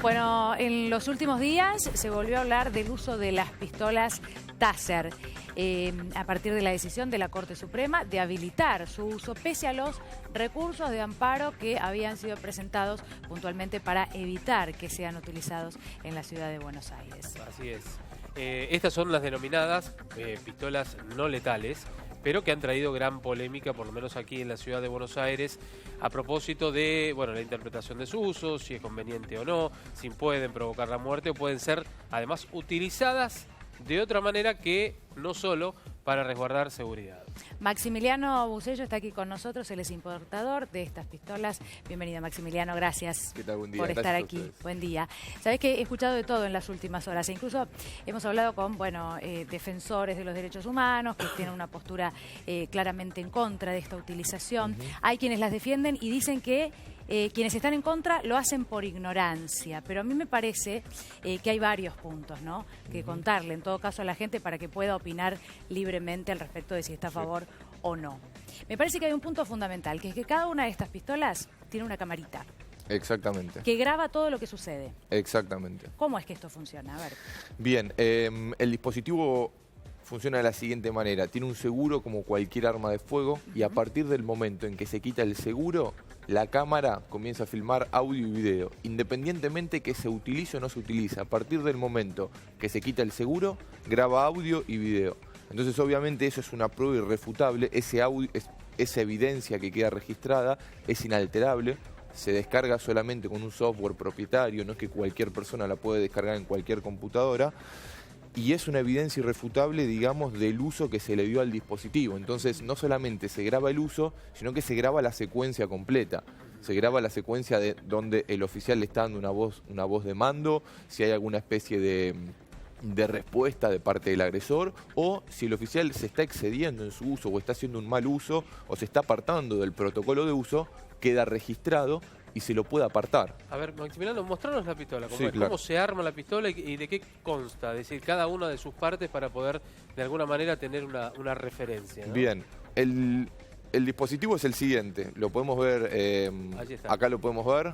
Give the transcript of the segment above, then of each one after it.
Bueno, en los últimos días se volvió a hablar del uso de las pistolas Taser, a partir de la decisión de la Corte Suprema de habilitar su uso pese a los recursos de amparo que habían sido presentados puntualmente para evitar que sean utilizados en la ciudad de Buenos Aires. Así es. Estas son las denominadas pistolas no letales, pero que han traído gran polémica, por lo menos aquí en la ciudad de Buenos Aires, a propósito de la interpretación de su uso, si es conveniente o no, si pueden provocar la muerte o pueden ser además utilizadas de otra manera que no solo para resguardar seguridad. Maximiliano Bucello está aquí con nosotros, él es importador de estas pistolas. Bienvenido, Maximiliano, gracias. ¿Qué tal? Buen día. Por estar aquí. Buen día. Sabés que he escuchado de todo en las últimas horas, e incluso hemos hablado con defensores de los derechos humanos que tienen una postura claramente en contra de esta utilización. Hay quienes las defienden y dicen que quienes están en contra lo hacen por ignorancia, pero a mí me parece que hay varios puntos, ¿no?, que contarle en todo caso a la gente para que pueda opinar libremente al respecto de si está a favor o no. Me parece que hay un punto fundamental, que es que cada una de estas pistolas tiene una camarita. Exactamente. Que graba todo lo que sucede. Exactamente. ¿Cómo es que esto funciona? A ver. Bien, el dispositivo funciona de la siguiente manera. Tiene un seguro como cualquier arma de fuego y a partir del momento en que se quita el seguro, la cámara comienza a filmar audio y video, independientemente que se utilice o no se utilice. A partir del momento que se quita el seguro, graba audio y video. Entonces, obviamente, eso es una prueba irrefutable. Ese audio, esa evidencia que queda registrada es inalterable. Se descarga solamente con un software propietario, no es que cualquier persona la puede descargar en cualquier computadora. Y es una evidencia irrefutable, digamos, del uso que se le dio al dispositivo. Entonces, no solamente se graba el uso, sino que se graba la secuencia completa. Se graba la secuencia de donde el oficial le está dando una voz de mando, si hay alguna especie de respuesta de parte del agresor, o si el oficial se está excediendo en su uso o está haciendo un mal uso o se está apartando del protocolo de uso, queda registrado y se lo puede apartar. A ver, Maximiliano, mostrarnos la pistola. Sí, claro. ¿Cómo se arma la pistola y de qué consta? Es decir, cada una de sus partes para poder de alguna manera tener una referencia, ¿no? Bien, el dispositivo es el siguiente. Lo podemos ver, acá lo podemos ver.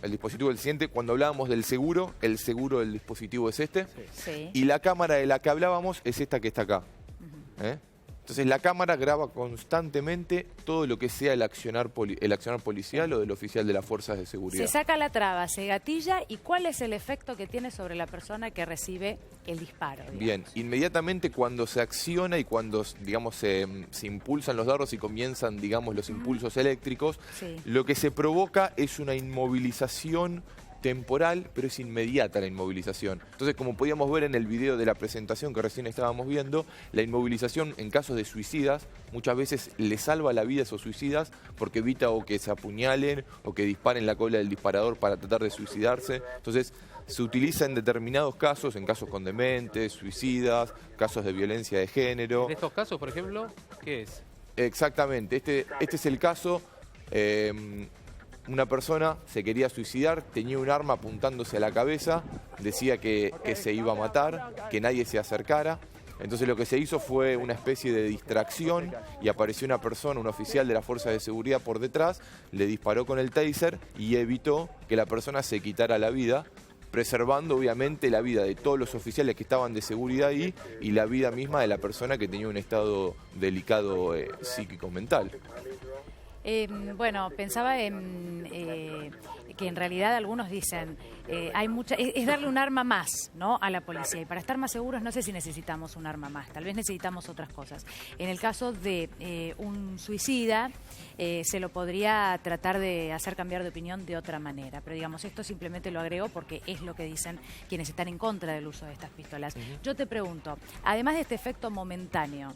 El dispositivo es el siguiente. Cuando hablábamos del seguro, el seguro del dispositivo es este. Sí. Y la cámara de la que hablábamos es esta que está acá. Entonces la cámara graba constantemente todo lo que sea el accionar policial o del oficial de las fuerzas de seguridad. Se saca la traba, se gatilla, ¿y cuál es el efecto que tiene sobre la persona que recibe el disparo? Digamos? Bien, inmediatamente cuando se acciona y cuando, digamos, se impulsan los dardos y comienzan, digamos, los impulsos eléctricos, lo que se provoca es una inmovilización temporal, pero es inmediata la inmovilización. Entonces, como podíamos ver en el video de la presentación que recién estábamos viendo, la inmovilización en casos de suicidas muchas veces le salva la vida a esos suicidas porque evita o que se apuñalen o que disparen la cola del disparador para tratar de suicidarse. Entonces, se utiliza en determinados casos, en casos con dementes, suicidas, casos de violencia de género. En estos casos, por ejemplo, ¿qué es? Exactamente, este es el caso. Una persona se quería suicidar, tenía un arma apuntándose a la cabeza, decía que se iba a matar, que nadie se acercara. Entonces lo que se hizo fue una especie de distracción y apareció una persona, un oficial de la fuerza de seguridad por detrás, le disparó con el taser y evitó que la persona se quitara la vida, preservando obviamente la vida de todos los oficiales que estaban de seguridad ahí y la vida misma de la persona que tenía un estado delicado psíquico-mental. Bueno, pensaba en que en realidad algunos dicen hay es darle un arma más, ¿no?, a la policía, y para estar más seguros no sé si necesitamos un arma más, tal vez necesitamos otras cosas. En el caso de un suicida se lo podría tratar de hacer cambiar de opinión de otra manera, pero digamos, esto simplemente lo agrego porque es lo que dicen quienes están en contra del uso de estas pistolas. Yo te pregunto, además de este efecto momentáneo,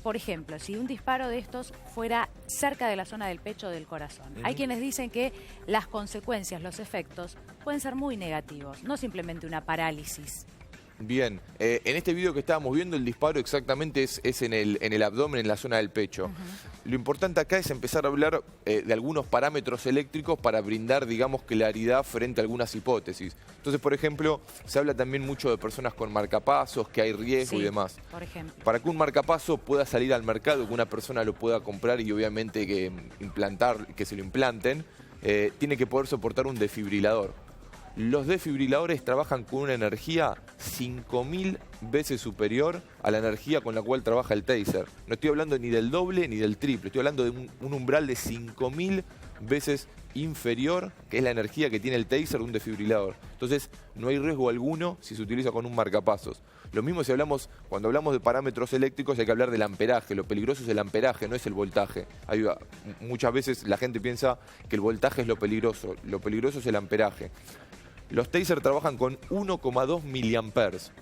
por ejemplo, si un disparo de estos fuera cerca de la zona del pecho o del corazón, hay quienes dicen que las consecuencias, los efectos, pueden ser muy negativos, no simplemente una parálisis. Bien, en este video que estábamos viendo, el disparo exactamente es en el abdomen, en la zona del pecho. Lo importante acá es empezar a hablar de algunos parámetros eléctricos para brindar, digamos, claridad frente a algunas hipótesis. Entonces, por ejemplo, se habla también mucho de personas con marcapasos, que hay riesgo y demás. Por ejemplo. Para que un marcapaso pueda salir al mercado, que una persona lo pueda comprar y obviamente que se lo implanten, tiene que poder soportar un desfibrilador. Los desfibriladores trabajan con una energía 5000 veces superior a la energía con la cual trabaja el taser. No estoy hablando ni del doble ni del triple, estoy hablando de un umbral de 5000 veces inferior, que es la energía que tiene el taser de un desfibrilador. Entonces, no hay riesgo alguno si se utiliza con un marcapasos. Lo mismo si cuando hablamos de parámetros eléctricos hay que hablar del amperaje. Lo peligroso es el amperaje, no es el voltaje. Muchas veces la gente piensa que el voltaje es lo peligroso es el amperaje. Los taser trabajan con 1,2 miliamperes.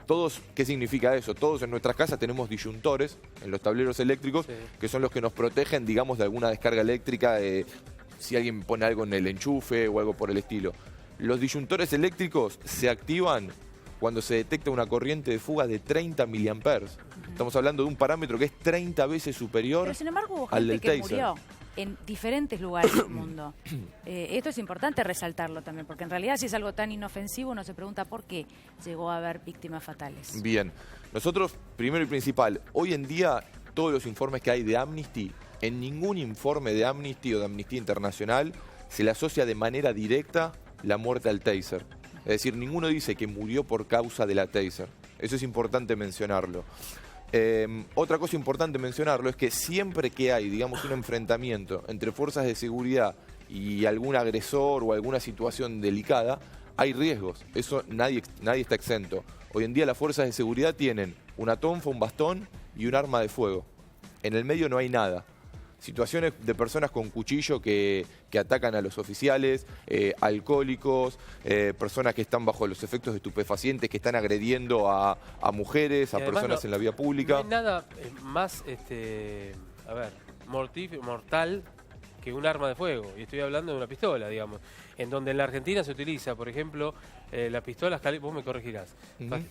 Todos, ¿qué significa eso? Todos en nuestras casas tenemos disyuntores en los tableros eléctricos, que son los que nos protegen, digamos, de alguna descarga eléctrica, si alguien pone algo en el enchufe o algo por el estilo. Los disyuntores eléctricos se activan cuando se detecta una corriente de fuga de 30 miliamperes. Estamos hablando de un parámetro que es 30 veces superior Pero sin embargo hubo al gente del que taser. murió en diferentes lugares del mundo. Esto es importante resaltarlo también, porque en realidad si es algo tan inofensivo uno se pregunta por qué llegó a haber víctimas fatales. Bien, nosotros, primero y principal, hoy en día todos los informes que hay de Amnesty, en ningún informe de Amnesty o de Amnistía Internacional se le asocia de manera directa la muerte al taser. Es decir, ninguno dice que murió por causa de la taser. Eso es importante mencionarlo. Otra cosa importante mencionarlo es que siempre que hay, digamos, un enfrentamiento entre fuerzas de seguridad y algún agresor o alguna situación delicada, hay riesgos. Eso nadie está exento. Hoy en día las fuerzas de seguridad tienen una tonfa, un bastón y un arma de fuego. En el medio no hay nada. Situaciones de personas con cuchillo que atacan a los oficiales, alcohólicos, personas que están bajo los efectos de estupefacientes, que están agrediendo a mujeres, a personas en la vía pública. No hay nada más mortal que un arma de fuego. Y estoy hablando de una pistola, digamos. En donde en la Argentina se utiliza, por ejemplo, las pistolas vos me corregirás,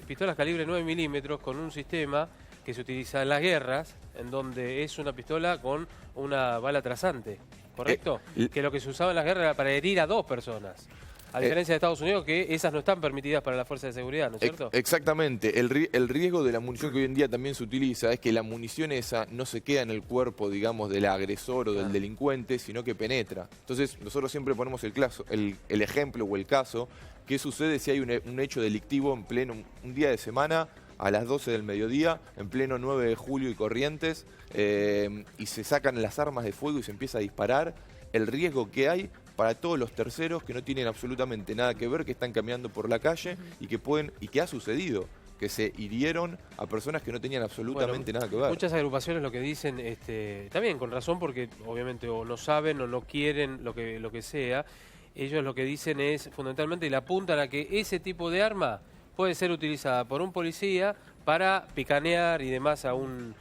pistolas calibre 9 milímetros con un sistema que se utiliza en las guerras, en donde es una pistola con una bala trazante, ¿correcto? Que lo que se usaba en las guerras era para herir a 2 personas. A diferencia de Estados Unidos, que esas no están permitidas para la fuerza de seguridad, ¿no es cierto? Exactamente. El riesgo de la munición que hoy en día también se utiliza es que la munición esa no se queda en el cuerpo, digamos, del agresor o del delincuente, sino que penetra. Entonces, nosotros siempre ponemos el ejemplo o el caso, ¿qué sucede si hay un hecho delictivo en pleno, un día de semana, a las 12 del mediodía, en pleno 9 de julio y Corrientes, y se sacan las armas de fuego y se empieza a disparar? El riesgo que hay para todos los terceros que no tienen absolutamente nada que ver, que están caminando por la calle y que ha sucedido, que se hirieron a personas que no tenían absolutamente nada que ver. Muchas agrupaciones lo que dicen, también con razón, porque obviamente o no saben o no quieren lo que sea, ellos lo que dicen es fundamentalmente y le apuntan a que ese tipo de arma puede ser utilizada por un policía para picanear y demás a un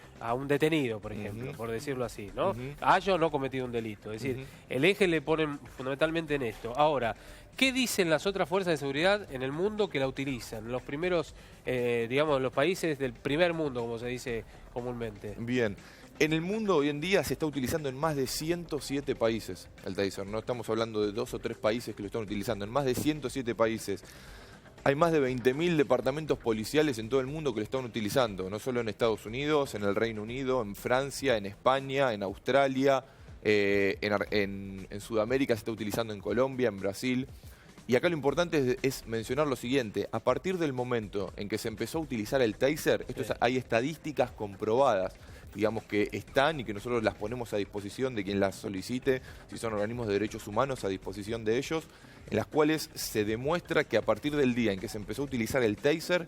detenido, por ejemplo, por decirlo así, ¿no? Haya o no cometido un delito. Es decir, el eje le ponen fundamentalmente en esto. Ahora, ¿qué dicen las otras fuerzas de seguridad en el mundo que la utilizan? Los primeros, digamos, los países del primer mundo, como se dice comúnmente. Bien. En el mundo hoy en día se está utilizando en más de 107 países el taser. No estamos hablando de 2 o 3 países que lo están utilizando. En más de 107 países. Hay más de 20.000 departamentos policiales en todo el mundo que lo están utilizando, no solo en Estados Unidos, en el Reino Unido, en Francia, en España, en Australia, en Sudamérica se está utilizando en Colombia, en Brasil. Y acá lo importante es mencionar lo siguiente: a partir del momento en que se empezó a utilizar el taser, hay estadísticas comprobadas, digamos, que están y que nosotros las ponemos a disposición de quien las solicite, si son organismos de derechos humanos, a disposición de ellos, en las cuales se demuestra que a partir del día en que se empezó a utilizar el taser,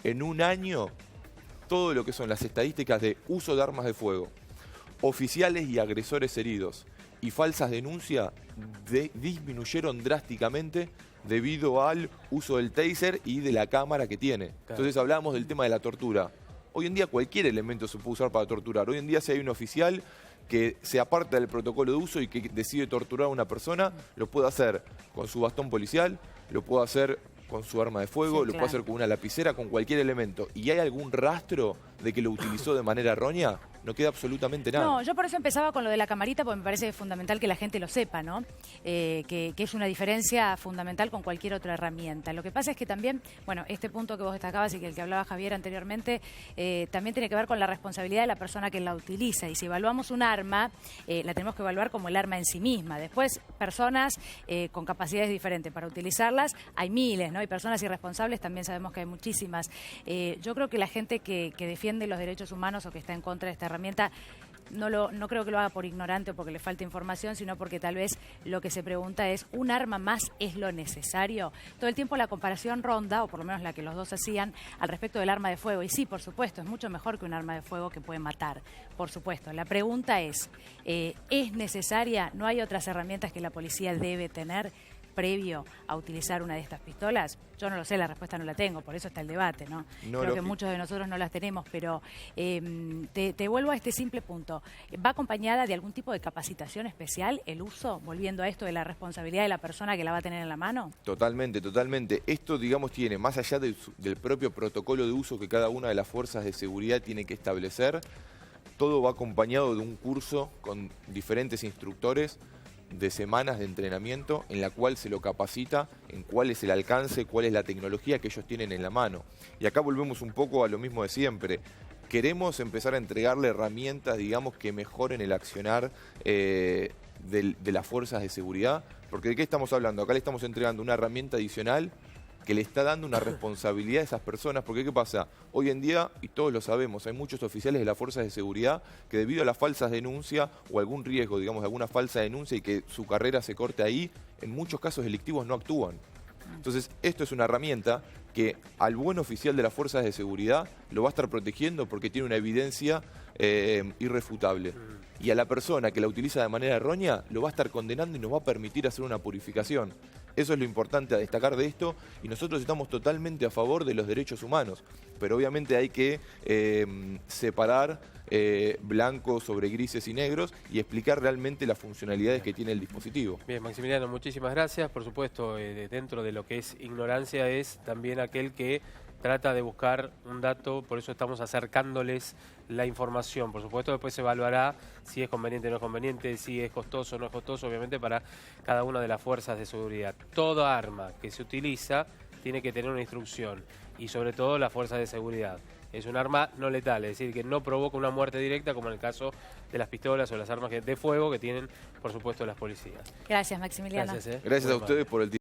en un año, todo lo que son las estadísticas de uso de armas de fuego, oficiales y agresores heridos y falsas denuncias disminuyeron drásticamente debido al uso del taser y de la cámara que tiene. Entonces hablábamos del tema de la tortura. Hoy en día cualquier elemento se puede usar para torturar. Hoy en día si hay un oficial que se aparta del protocolo de uso y que decide torturar a una persona, lo puede hacer con su bastón policial, lo puede hacer con su arma de fuego, lo puede hacer con una lapicera, con cualquier elemento. Y hay algún rastro de que lo utilizó de manera errónea, no queda absolutamente nada. No, yo por eso empezaba con lo de la camarita, porque me parece fundamental que la gente lo sepa, ¿no? Que es una diferencia fundamental con cualquier otra herramienta. Lo que pasa es que también, bueno, este punto que vos destacabas y que el que hablaba Javier anteriormente, también tiene que ver con la responsabilidad de la persona que la utiliza. Y si evaluamos un arma, la tenemos que evaluar como el arma en sí misma. Después, personas con capacidades diferentes para utilizarlas, hay miles, ¿no? Y personas irresponsables también sabemos que hay muchísimas. Yo creo que la gente que defiende los derechos humanos o que está en contra de esta herramienta, no creo que lo haga por ignorante o porque le falta información, sino porque tal vez lo que se pregunta es, ¿un arma más es lo necesario? Todo el tiempo la comparación ronda, o por lo menos la que los dos hacían, al respecto del arma de fuego. Y sí, por supuesto, es mucho mejor que un arma de fuego que puede matar, por supuesto. La pregunta ¿es necesaria? ¿No hay otras herramientas que la policía debe tener previo a utilizar una de estas pistolas? Yo no lo sé, la respuesta no la tengo, por eso está el debate, ¿no? Creo que muchos de nosotros no las tenemos, pero te vuelvo a este simple punto. ¿Va acompañada de algún tipo de capacitación especial el uso, volviendo a esto de la responsabilidad de la persona que la va a tener en la mano? Totalmente, totalmente. Esto, digamos, tiene, más allá del propio protocolo de uso que cada una de las fuerzas de seguridad tiene que establecer, todo va acompañado de un curso con diferentes instructores de semanas de entrenamiento en la cual se lo capacita en cuál es el alcance, cuál es la tecnología que ellos tienen en la mano. Y acá volvemos un poco a lo mismo de siempre. Queremos empezar a entregarle herramientas, digamos, que mejoren el accionar de las fuerzas de seguridad. Porque ¿de qué estamos hablando? Acá le estamos entregando una herramienta adicional que le está dando una responsabilidad a esas personas, porque ¿qué pasa? Hoy en día, y todos lo sabemos, hay muchos oficiales de las fuerzas de seguridad que debido a las falsas denuncias o algún riesgo, digamos, de alguna falsa denuncia y que su carrera se corte ahí, en muchos casos delictivos no actúan. Entonces, esto es una herramienta que al buen oficial de las fuerzas de seguridad lo va a estar protegiendo porque tiene una evidencia irrefutable. Y a la persona que la utiliza de manera errónea lo va a estar condenando y nos va a permitir hacer una purificación. Eso es lo importante a destacar de esto, y nosotros estamos totalmente a favor de los derechos humanos, pero obviamente hay que separar blancos sobre grises y negros y explicar realmente las funcionalidades que tiene el dispositivo. Bien, Maximiliano, muchísimas gracias. Por supuesto, dentro de lo que es ignorancia es también aquel que trata de buscar un dato, por eso estamos acercándoles la información. Por supuesto, después se evaluará si es conveniente o no es conveniente, si es costoso o no es costoso, obviamente para cada una de las fuerzas de seguridad. Toda arma que se utiliza tiene que tener una instrucción, y sobre todo las fuerzas de seguridad. Es un arma no letal, es decir, que no provoca una muerte directa, como en el caso de las pistolas o las armas de fuego que tienen, por supuesto, las policías. Gracias, Maximiliano. Gracias a ustedes por el tiempo.